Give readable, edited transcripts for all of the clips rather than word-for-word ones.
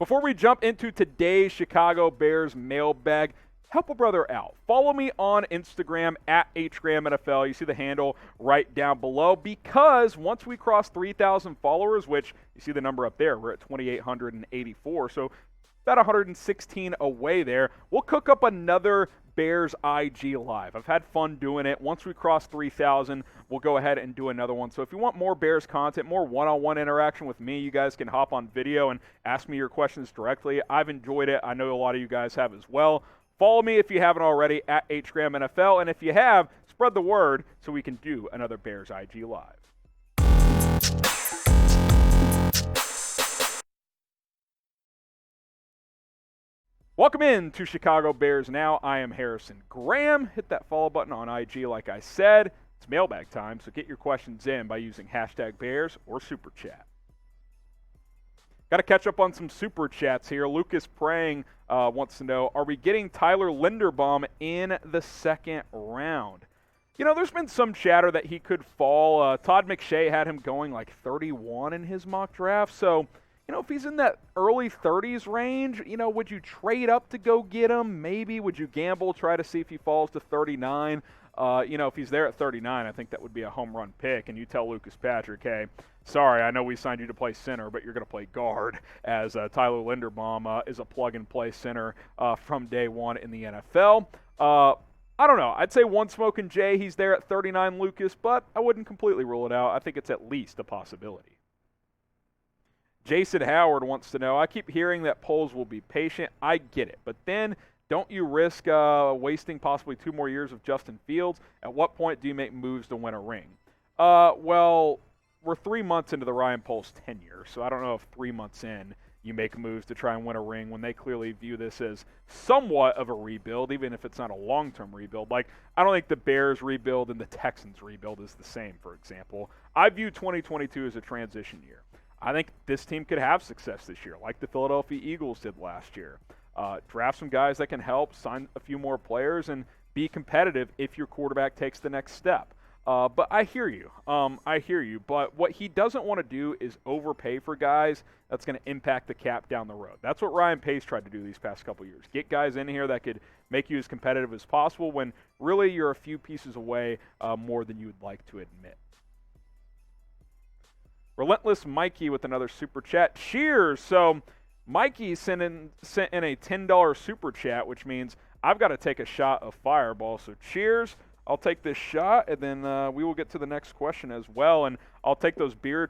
Before we jump into today's Chicago Bears mailbag, help a brother out. Follow me on Instagram at HGramNFL. You see the handle right down below, because once we cross 3,000 followers, which you see the number up there, we're at 2,884, so about 116 away there, we'll cook up another Bears IG Live. I've had fun doing it. Once we cross 3,000, we'll go ahead and do another one. So if you want more Bears content, more one-on-one interaction with me, you guys can hop on video and ask me your questions directly. I've enjoyed it. I know a lot of you guys have as well. Follow me if you haven't already at HGramNFL, and if you have, spread the word so we can do another Bears IG Live. Welcome in to Chicago Bears Now. I am Harrison Graham. Hit that follow button on IG like I said. It's mailbag time, so get your questions in by using hashtag Bears or Super Chat. Got to catch up on some Super Chats here. Lucas Prang wants to know, are we getting Tyler Linderbaum in the second round? You know, there's been some chatter that he could fall. Todd McShay had him going like 31 in his mock draft, so you know, if he's in that early 30s range, you know, would you trade up to go get him? Maybe. Would you gamble, try to see if he falls to 39? You know, if he's there at 39, I think that would be a home run pick. And you tell Lucas Patrick, hey, sorry, I know we signed you to play center, but you're going to play guard, as Tyler Linderbaum is a plug-and-play center from day one in the NFL. I don't know. I'd say one smoking Jay, he's there at 39, Lucas, but I wouldn't completely rule it out. I think it's at least a possibility. Jason Howard wants to know, I keep hearing that Poles will be patient. I get it. But then don't you risk wasting possibly 2 more years of Justin Fields? At what point do you make moves to win a ring? Well, we're 3 months into the Ryan Poles tenure, so I don't know if 3 months in you make moves to try and win a ring when they clearly view this as somewhat of a rebuild, even if it's not a long-term rebuild. Like, I don't think the Bears rebuild and the Texans rebuild is the same, for example. I view 2022 as a transition year. I think this team could have success this year, like the Philadelphia Eagles did last year. Draft some guys that can help, sign a few more players, and be competitive if your quarterback takes the next step. But I hear you. But what he doesn't want to do is overpay for guys that's going to impact the cap down the road. That's what Ryan Pace tried to do these past couple years. Get guys in here that could make you as competitive as possible when really you're a few pieces away more than you would like to admit. Relentless Mikey with another super chat. Cheers! So Mikey sent in a $10 super chat, which means I've got to take a shot of Fireball. So cheers! I'll take this shot, and then we will get to the next question as well. And I'll take those beer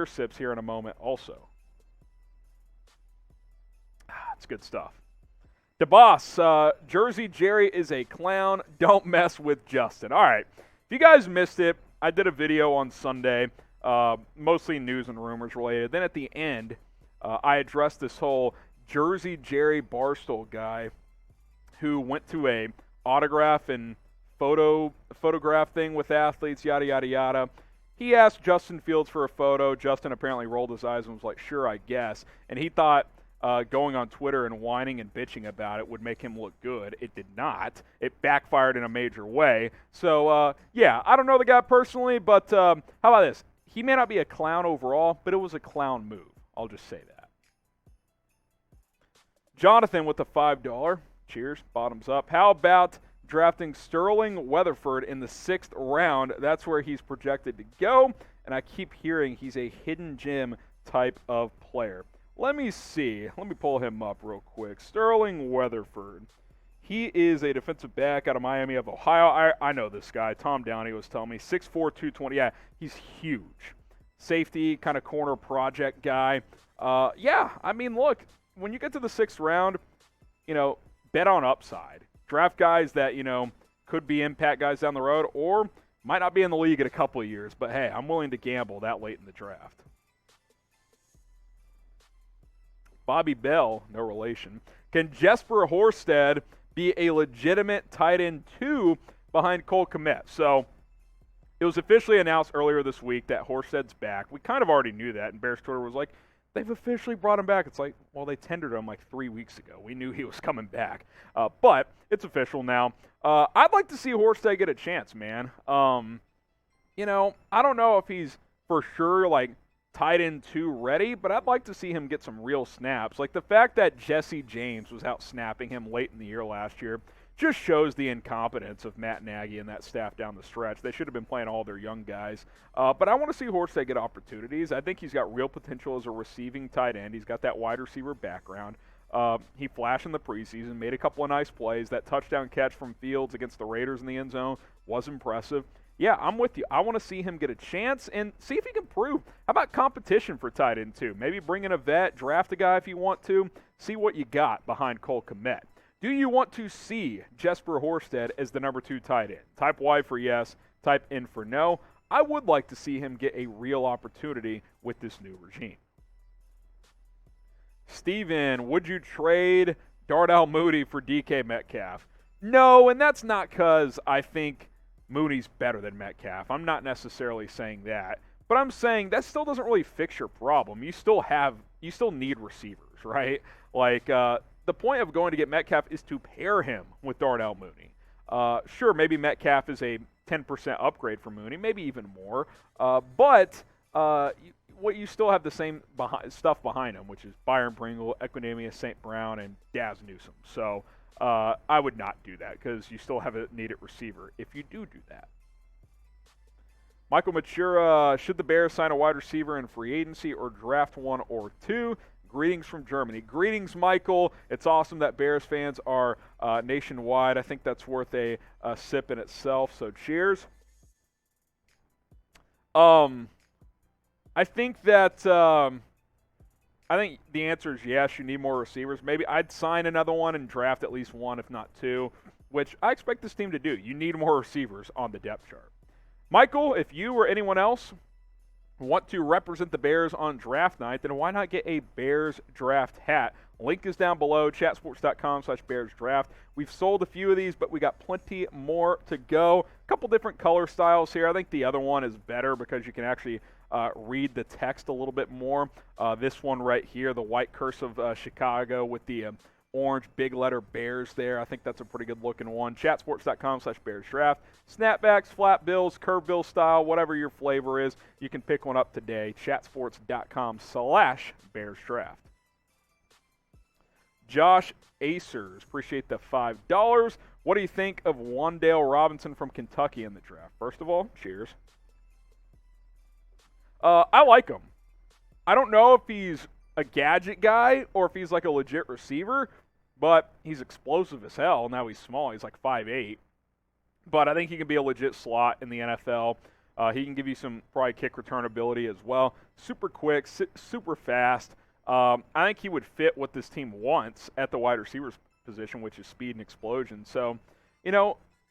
sips here in a moment also. It's good stuff. The boss, Jersey Jerry is a clown. Don't mess with Justin. All right. If you guys missed it, I did a video on Sunday. Mostly news and rumors related. Then at the end, I addressed this whole Jersey Jerry Barstool guy who went to a autograph and photograph thing with athletes, yada, yada, yada. He asked Justin Fields for a photo. Justin apparently rolled his eyes and was like, sure, I guess. And he thought going on Twitter and whining and bitching about it would make him look good. It did not. It backfired in a major way. So, yeah, I don't know the guy personally, but how about this? He may not be a clown overall, but it was a clown move. I'll just say that. Jonathan with the $5. Cheers. Bottoms up. How about drafting Sterling Weatherford in the 6th round? That's where he's projected to go, and I keep hearing he's a hidden gem type of player. Let me see. Let me pull him up real quick. Sterling Weatherford. He is a defensive back out of Miami of Ohio. I know this guy. Tom Downey was telling me. 6'4", 220. Yeah, he's huge. Safety, kind of corner project guy. Yeah, I mean, look, when you get to the 6th round, you know, bet on upside. Draft guys that, you know, could be impact guys down the road or might not be in the league in a couple of years. But, hey, I'm willing to gamble that late in the draft. Bobby Bell, no relation. Can Jesper Horsted be a legitimate tight end 2 behind Cole Kmet? So it was officially announced earlier this week that Horsted's back. We kind of already knew that, and Bears Twitter was like, they've officially brought him back. It's like, well, they tendered him like 3 weeks ago. We knew he was coming back. But it's official now. I'd like to see Horsted get a chance, man. You know, I don't know if he's for sure like tight end 2 ready, but I'd like to see him get some real snaps. Like the fact that Jesse James was out snapping him late in the year last year just shows the incompetence of Matt Nagy and that staff down the stretch. They should have been playing all their young guys. But I want to see Horstead get opportunities. I think he's got real potential as a receiving tight end. He's got that wide receiver background. He flashed in the preseason, made a couple of nice plays. That touchdown catch from Fields against the Raiders in the end zone was impressive. Yeah, I'm with you. I want to see him get a chance and see if he can prove. How about competition for tight end 2? Maybe bring in a vet, draft a guy if you want to. See what you got behind Cole Kmet. Do you want to see Jesper Horsted as the number 2 tight end? Type Y for yes, type N for no. I would like to see him get a real opportunity with this new regime. Steven, would you trade Darnell Mooney for DK Metcalf? No, and that's not because I think Mooney's better than Metcalf. I'm not necessarily saying that. But I'm saying that still doesn't really fix your problem. You still need receivers, right? Like, the point of going to get Metcalf is to pair him with Darnell Mooney. Sure, maybe Metcalf is a 10% upgrade for Mooney, maybe even more. But you still have the same stuff behind him, which is Byron Pringle, Equinemius St. Brown, and Daz Newsome. So I would not do that because you still have a needed receiver if you do that. Michael Matura, should the Bears sign a wide receiver in free agency or draft 1 or 2? Greetings from Germany. Greetings, Michael. It's awesome that Bears fans are nationwide. I think that's worth a sip in itself, so cheers. I think the answer is yes, you need more receivers. Maybe I'd sign another one and draft at least 1, if not 2, which I expect this team to do. You need more receivers on the depth chart. Michael, if you or anyone else want to represent the Bears on draft night, then why not get a Bears draft hat? Link is down below, chatsports.com/BearsDraft. We've sold a few of these, but we got plenty more to go. A couple different color styles here. I think the other one is better because you can actually read the text a little bit more. This one right here, the white cursive Chicago with the orange big letter Bears there. I think that's a pretty good looking one. Chatsports.com/BearsDraft. Snapbacks, flat bills, curve bill style, whatever your flavor is, you can pick one up today. Chatsports.com/BearsDraft. Josh Acers, appreciate the $5. What do you think of Wan'Dale Robinson from Kentucky in the draft? First of all, cheers. I like him. I don't know if he's a gadget guy or if he's like a legit receiver, but he's explosive as hell. Now he's small. He's like 5'8". But I think he can be a legit slot in the NFL. He can give you some probably kick return ability as well. Super quick, super fast. I think he would fit what this team wants at the wide receivers position, which is speed and explosion. So,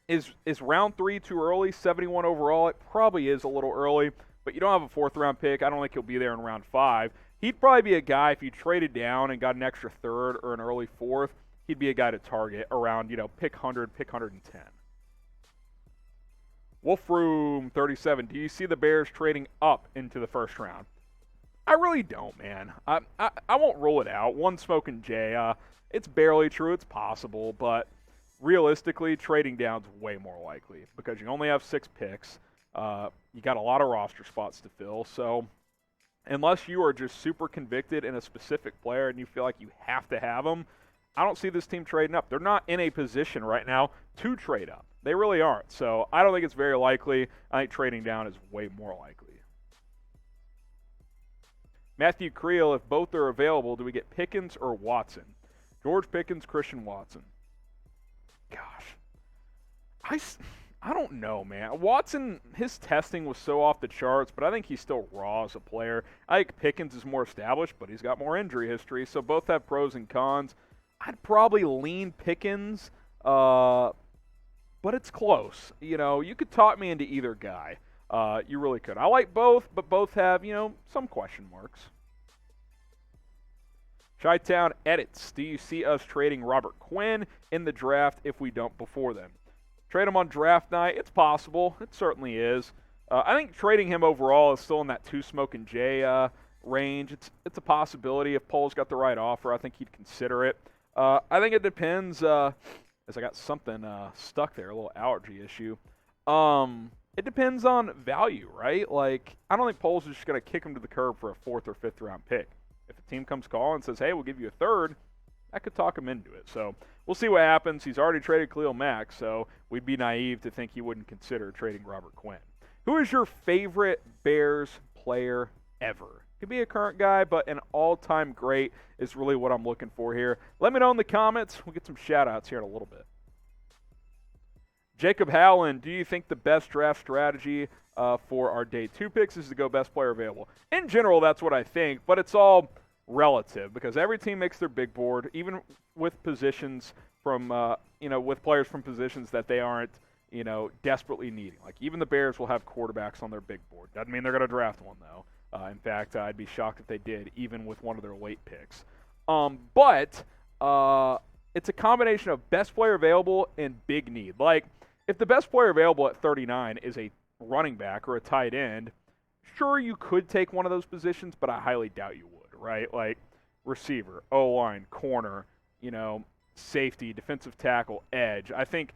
is round 3 too early? 71 overall? It probably is a little early, but you don't have a 4th-round pick. I don't think he'll be there in round 5. He'd probably be a guy, if you traded down and got an extra 3rd or an early 4th, he'd be a guy to target around, pick 100, pick 110. Wolfroom 37, do you see the Bears trading up into the 1st round? I really don't, man. I won't rule it out. One smoking Jay. It's barely true. It's possible, but realistically, trading down's way more likely because you only have 6 picks. You got a lot of roster spots to fill, so unless you are just super convicted in a specific player and you feel like you have to have them, I don't see this team trading up. They're not in a position right now to trade up. They really aren't. So I don't think it's very likely. I think trading down is way more likely. Matthew Creel, if both are available, do we get Pickens or Watson? George Pickens, Christian Watson. Gosh. I don't know, man. Watson, his testing was so off the charts, but I think he's still raw as a player. I think Pickens is more established, but he's got more injury history, so both have pros and cons. I'd probably lean Pickens, but it's close. You could talk me into either guy. You really could. I like both, but both have, some question marks. Chi-Town edits. Do you see us trading Robert Quinn in the draft if we don't before then? Trade him on draft night? It's possible. It certainly is. I think trading him overall is still in that 2 smoking J range. It's a possibility. If Pole's got the right offer, I think he'd consider it. I think it depends. As I got something stuck there, a little allergy issue. It depends on value, right? Like, I don't think Poles is just going to kick him to the curb for a 4th or 5th round pick. If a team comes calling and says, hey, we'll give you a 3rd, that could talk him into it. So we'll see what happens. He's already traded Khalil Mack, so we'd be naive to think he wouldn't consider trading Robert Quinn. Who is your favorite Bears player ever? Could be a current guy, but an all-time great is really what I'm looking for here. Let me know in the comments. We'll get some shout-outs here in a little bit. Jacob Howland, do you think the best draft strategy for our day 2 picks is to go best player available? In general, that's what I think, but it's all relative because every team makes their big board, even with positions from, with players from positions that they aren't, desperately needing. Like even the Bears will have quarterbacks on their big board. Doesn't mean they're going to draft one, though. In fact, I'd be shocked if they did, even with one of their late picks. But it's a combination of best player available and big need. Like, if the best player available at 39 is a running back or a tight end, sure, you could take one of those positions, but I highly doubt you would, right? Like, receiver, O-line, corner, safety, defensive tackle, edge. I think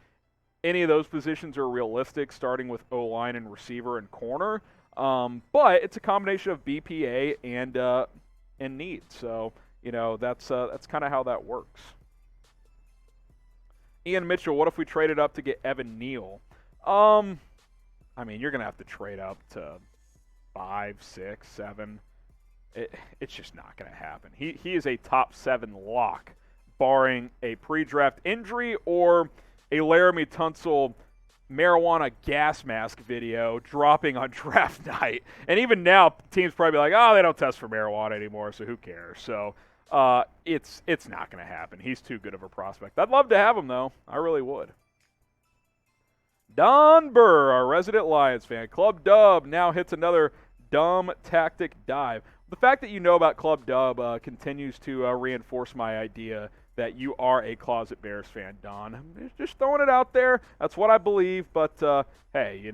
any of those positions are realistic, starting with O-line and receiver and corner. But it's a combination of BPA and need. So, that's kind of how that works. Ian Mitchell, what if we traded up to get Evan Neal? You're going to have to trade up to 5, 6, 7. It's just not going to happen. He is a top 7 lock, barring a pre-draft injury or a Laramie Tunsil marijuana gas mask video dropping on draft night. And even now, teams probably like, oh, they don't test for marijuana anymore, so who cares? So it's not going to happen. He's too good of a prospect. I'd love to have him, though. I really would. Don Burr, our resident Lions fan. Club Dub now hits another dumb tactic dive. The fact that you know about Club Dub continues to reinforce my idea that you are a closet Bears fan, Don. Just throwing it out there. That's what I believe, but hey,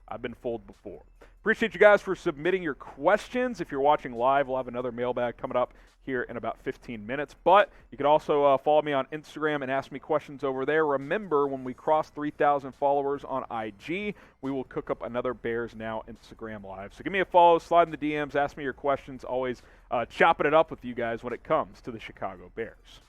I've been fooled before. Appreciate you guys for submitting your questions. If you're watching live, we'll have another mailbag coming up here in about 15 minutes. But you can also follow me on Instagram and ask me questions over there. Remember, when we cross 3,000 followers on IG, we will cook up another Bears Now Instagram Live. So give me a follow, slide in the DMs, ask me your questions. Always chopping it up with you guys when it comes to the Chicago Bears.